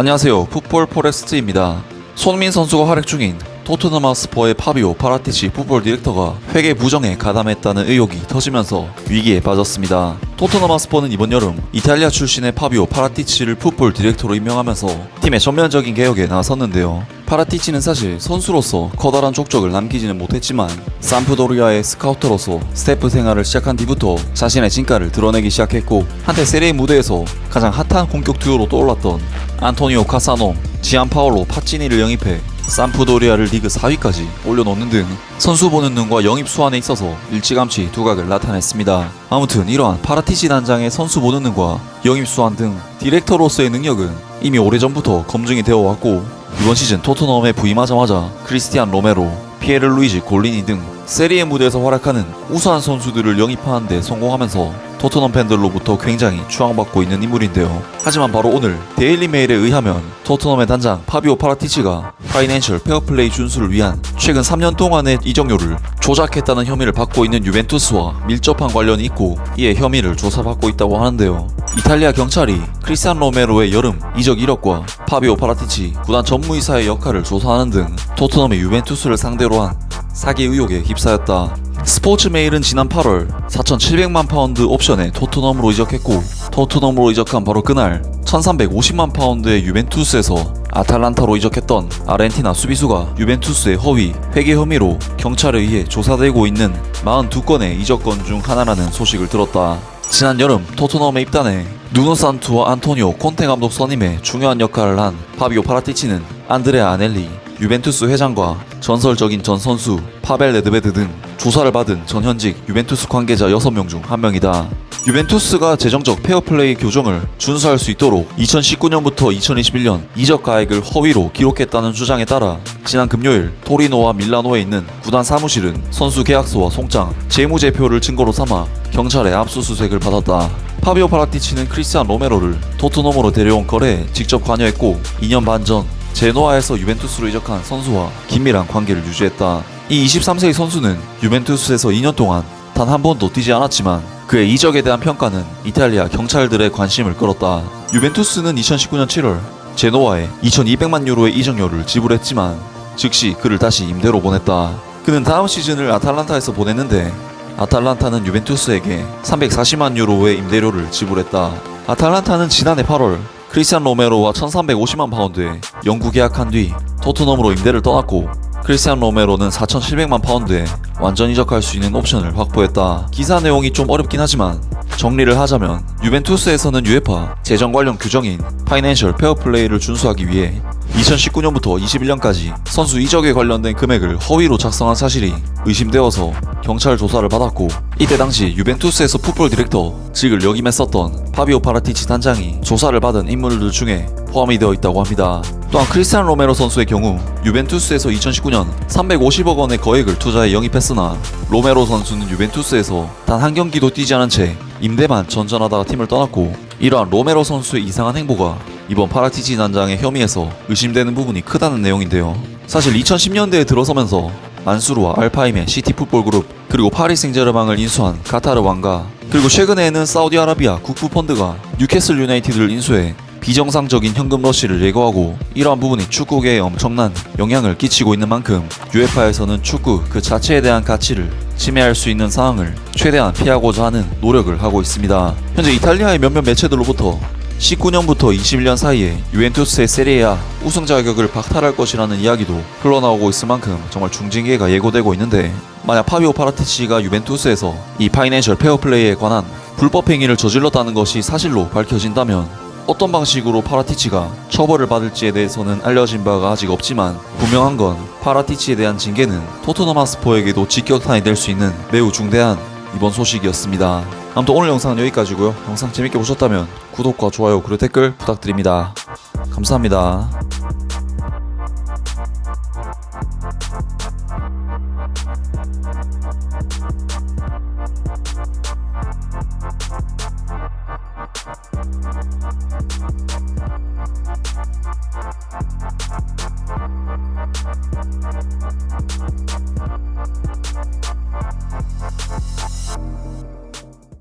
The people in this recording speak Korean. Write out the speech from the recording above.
안녕하세요. 풋볼 포레스트입니다. 손흥민 선수가 활약 중인 토트넘 하스퍼의 파비오 파라티치 풋볼 디렉터가 회계 부정에 가담했다는 의혹이 터지면서 위기에 빠졌습니다. 토트넘 하스퍼는 이번 여름 이탈리아 출신의 파비오 파라티치를 풋볼 디렉터로 임명하면서 팀의 전면적인 개혁에 나섰는데요. 파라티치는 사실 선수로서 커다란 족적을 남기지는 못했지만 삼프도리아의 스카우터로서 스태프 생활을 시작한 뒤부터 자신의 진가를 드러내기 시작했고, 한때 세리에 무대에서 가장 핫한 공격 듀오로 떠올랐던 안토니오 카사노, 지안파올로 파치니를 영입해 삼프도리아를 리그 4위까지 올려놓는 등 선수 보는 눈과 영입 수완에 있어서 일찌감치 두각을 나타냈습니다. 아무튼 이러한 파라티치 단장의 선수 보는 눈과 영입 수완 등 디렉터로서의 능력은 이미 오래전부터 검증이 되어 왔고, 이번 시즌 토트넘에 부임하자마자 크리스티안 로메로, 피에르 루이지 골리니 등 세리에 무대에서 활약하는 우수한 선수들을 영입하는 데 성공하면서 토트넘 팬들로부터 굉장히 추앙받고 있는 인물인데요. 하지만 바로 오늘 데일리 메일에 의하면 토트넘의 단장 파비오 파라티치가 파이낸셜 페어플레이 준수를 위한 최근 3년 동안의 이적료를 조작했다는 혐의를 받고 있는 유벤투스와 밀접한 관련이 있고, 이에 혐의를 조사받고 있다고 하는데요. 이탈리아 경찰이 크리스티안 로메로의 여름 이적 이력과 파비오 파라티치 구단 전무이사의 역할을 조사하는 등 토트넘의 유벤투스를 상대로 한 사기 의혹에 휩싸였다. 스포츠메일은 지난 8월 4,700만 파운드 옵션에 토트넘으로 이적했고, 토트넘으로 이적한 바로 그날 1,350만 파운드의 유벤투스에서 아탈란타로 이적했던 아르헨티나 수비수가 유벤투스의 허위, 회계 혐의로 경찰에 의해 조사되고 있는 42건의 이적건 중 하나라는 소식을 들었다. 지난 여름 토트넘에 입단해 누노 산투와 안토니오 콘테 감독 선임에 중요한 역할을 한 파비오 파라티치는 안드레아 아넬리, 유벤투스 회장과 전설적인 전 선수 파벨 네드베드 등 조사를 받은 전현직 유벤투스 관계자 6명 중 한 명이다. 유벤투스가 재정적 페어플레이 교정을 준수할 수 있도록 2019년부터 2021년 이적 가액을 허위로 기록했다는 주장에 따라 지난 금요일 토리노와 밀라노에 있는 구단 사무실은 선수 계약서와 송장, 재무제표를 증거로 삼아 경찰의 압수수색을 받았다. 파비오 파라티치는 크리스티안 로메로를 토트넘으로 데려온 거래에 직접 관여했고, 2년 반 전 제노아에서 유벤투스로 이적한 선수와 긴밀한 관계를 유지했다. 이 23세의 선수는 유벤투스에서 2년 동안 단 한 번도 뛰지 않았지만 그의 이적에 대한 평가는 이탈리아 경찰들의 관심을 끌었다. 유벤투스는 2019년 7월 제노아에 2,200만 유로의 이적료를 지불했지만 즉시 그를 다시 임대로 보냈다. 그는 다음 시즌을 아탈란타에서 보냈는데 아탈란타는 유벤투스에게 340만 유로의 임대료를 지불했다. 아탈란타는 지난해 8월 크리스티안 로메로와 1,350만 파운드에 영구 계약한 뒤 토트넘으로 임대를 떠났고, 크리스티안 로메로는 4,700만 파운드에 완전 이적할 수 있는 옵션을 확보했다. 기사 내용이 좀 어렵긴 하지만 정리를 하자면 유벤투스에서는 UEFA 재정 관련 규정인 파이낸셜 페어플레이를 준수하기 위해 2019년부터 21년까지 선수 이적에 관련된 금액을 허위로 작성한 사실이 의심되어서 경찰 조사를 받았고, 이때 당시 유벤투스에서 풋볼 디렉터직을 역임했었던 파비오 파라티치 단장이 조사를 받은 인물들 중에 포함이 되어 있다고 합니다. 또한 크리스티안 로메로 선수의 경우 유벤투스에서 2019년 350억 원의 거액을 투자해 영입했으나 로메로 선수는 유벤투스에서 단 한 경기도 뛰지 않은 채 임대만 전전하다가 팀을 떠났고, 이러한 로메로 선수의 이상한 행보가 이번 파라티치 단장의 혐의에서 의심되는 부분이 크다는 내용인데요. 사실 2010년대에 들어서면서 만수르와 알파임의 시티 풋볼 그룹, 그리고 파리 생제르맹을 인수한 카타르 왕가, 그리고 최근에는 사우디아라비아 국부 펀드가 뉴캐슬 유나이티드를 인수해 비정상적인 현금 러시를 예고하고, 이러한 부분이 축구계에 엄청난 영향을 끼치고 있는 만큼 UEFA에서는 축구 그 자체에 대한 가치를 침해할 수 있는 상황을 최대한 피하고자 하는 노력을 하고 있습니다. 현재 이탈리아의 몇몇 매체들로부터 19년부터 21년 사이에 유벤투스의 세리에A 우승 자격을 박탈할 것이라는 이야기도 흘러나오고 있을 만큼 정말 중징계가 예고되고 있는데, 만약 파비오 파라티치가 유벤투스에서 이 파이낸셜 페어플레이에 관한 불법 행위를 저질렀다는 것이 사실로 밝혀진다면 어떤 방식으로 파라티치가 처벌을 받을지에 대해서는 알려진 바가 아직 없지만, 분명한 건 파라티치에 대한 징계는 토트넘 하스퍼에게도 직격탄이 될 수 있는 매우 중대한 이번 소식이었습니다. 아무튼 오늘 영상은 여기까지고요. 영상 재밌게 보셨다면 구독과 좋아요 그리고 댓글 부탁드립니다. 감사합니다.